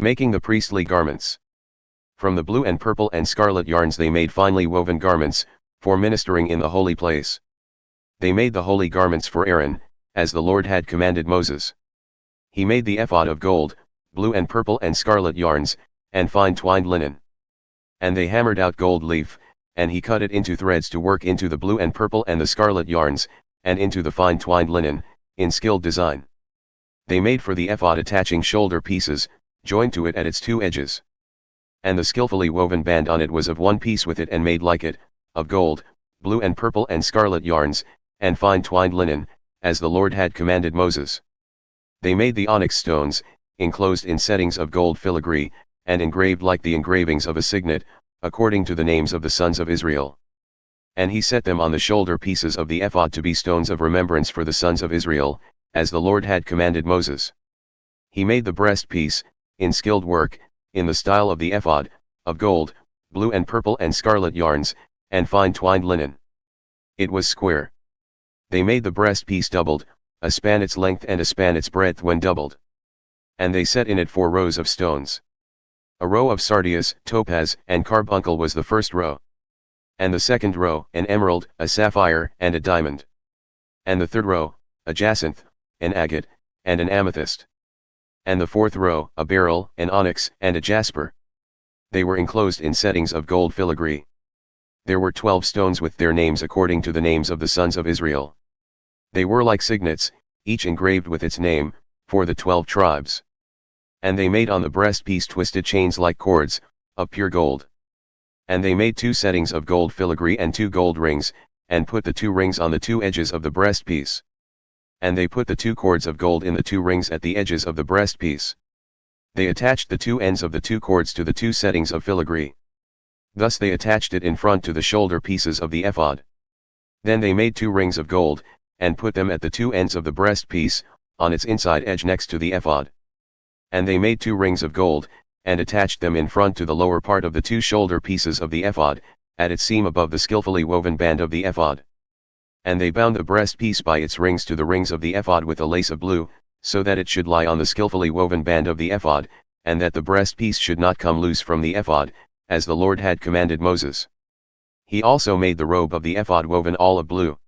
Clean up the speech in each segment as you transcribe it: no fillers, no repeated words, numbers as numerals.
Making the priestly garments. From the blue and purple and scarlet yarns they made finely woven garments, for ministering in the holy place. They made the holy garments for Aaron, as the Lord had commanded Moses. He made the ephod of gold, blue and purple and scarlet yarns, and fine twined linen. And they hammered out gold leaf, and he cut it into threads to work into the blue and purple and the scarlet yarns, and into the fine twined linen, in skilled design. They made for the ephod attaching shoulder pieces, joined to it at its two edges. And the skillfully woven band on it was of one piece with it and made like it, of gold, blue and purple and scarlet yarns, and fine twined linen, as the Lord had commanded Moses. They made the onyx stones, enclosed in settings of gold filigree, and engraved like the engravings of a signet, according to the names of the sons of Israel. And he set them on the shoulder pieces of the ephod to be stones of remembrance for the sons of Israel, as the Lord had commanded Moses. He made the breastpiece, in skilled work, in the style of the ephod, of gold, blue and purple and scarlet yarns, and fine twined linen. It was square. They made the breastpiece doubled, a span its length and a span its breadth when doubled. And they set in it 4 rows of stones. A row of sardius, topaz, and carbuncle was the first row. And the second row, an emerald, a sapphire, and a diamond. And the third row, a jacinth, an agate, and an amethyst. And the fourth row, a beryl, an onyx, and a jasper. They were enclosed in settings of gold filigree. There were 12 stones with their names according to the names of the sons of Israel. They were like signets, each engraved with its name, for the 12 tribes. And they made on the breastpiece twisted chains like cords, of pure gold. And they made 2 settings of gold filigree and 2 gold rings, and put the 2 rings on the 2 edges of the breastpiece. And they put the 2 cords of gold in the 2 rings at the edges of the breastpiece. They attached the 2 ends of the 2 cords to the 2 settings of filigree. Thus they attached it in front to the shoulder pieces of the ephod. Then they made 2 rings of gold, and put them at the 2 ends of the breastpiece, on its inside edge next to the ephod. And they made 2 rings of gold, and attached them in front to the lower part of the 2 shoulder pieces of the ephod, at its seam above the skillfully woven band of the ephod. And they bound the breastpiece by its rings to the rings of the ephod with a lace of blue, so that it should lie on the skillfully woven band of the ephod, and that the breastpiece should not come loose from the ephod, as the Lord had commanded Moses. He also made the robe of the ephod woven all of blue.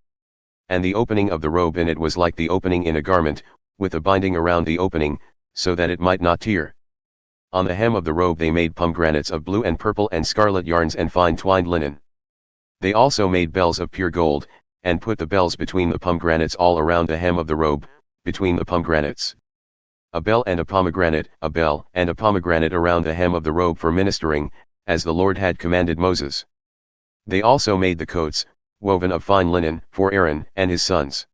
And the opening of the robe in it was like the opening in a garment, with a binding around the opening, so that it might not tear. On the hem of the robe they made pomegranates of blue and purple and scarlet yarns and fine twined linen. They also made bells of pure gold, and put the bells between the pomegranates all around the hem of the robe, between the pomegranates. A bell and a pomegranate, a bell and a pomegranate around the hem of the robe for ministering, as the Lord had commanded Moses. They also made the coats, woven of fine linen, for Aaron and his sons.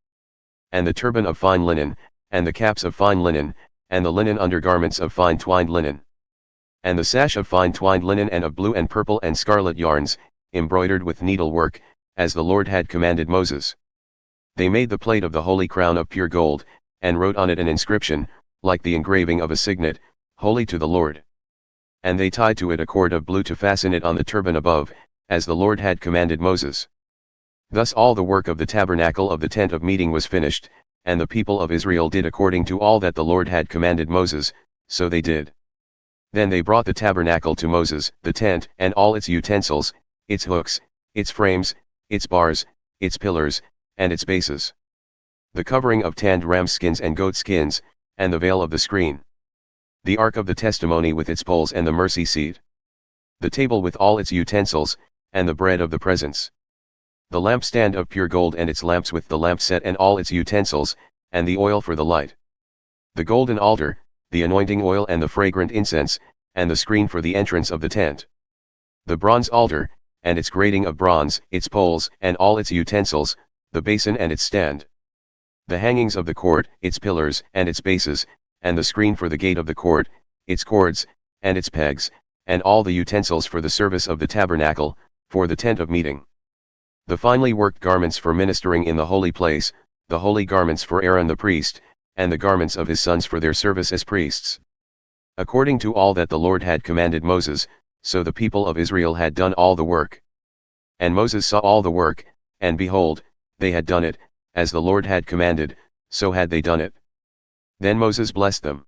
And the turban of fine linen, and the caps of fine linen, and the linen undergarments of fine twined linen. And the sash of fine twined linen and of blue and purple and scarlet yarns, embroidered with needlework, as the Lord had commanded Moses. They made the plate of the holy crown of pure gold, and wrote on it an inscription, like the engraving of a signet, Holy to the Lord. And they tied to it a cord of blue to fasten it on the turban above, as the Lord had commanded Moses. Thus all the work of the tabernacle of the tent of meeting was finished, and the people of Israel did according to all that the Lord had commanded Moses, so they did. Then they brought the tabernacle to Moses, the tent, and all its utensils, its hooks, its frames, its bars, its pillars, and its bases. The covering of tanned ram skins and goat skins, and the veil of the screen. The ark of the testimony with its poles and the mercy seat. The table with all its utensils, and the bread of the presence. The lampstand of pure gold and its lamps with the lamp set and all its utensils, and the oil for the light. The golden altar, the anointing oil and the fragrant incense, and the screen for the entrance of the tent. The bronze altar, and its grating of bronze, its poles, and all its utensils, the basin and its stand. The hangings of the court, its pillars, and its bases, and the screen for the gate of the court, its cords, and its pegs, and all the utensils for the service of the tabernacle, for the tent of meeting. The finely worked garments for ministering in the holy place, the holy garments for Aaron the priest, and the garments of his sons for their service as priests. According to all that the Lord had commanded Moses, so the people of Israel had done all the work. And Moses saw all the work, and behold, they had done it, as the Lord had commanded, so had they done it. Then Moses blessed them.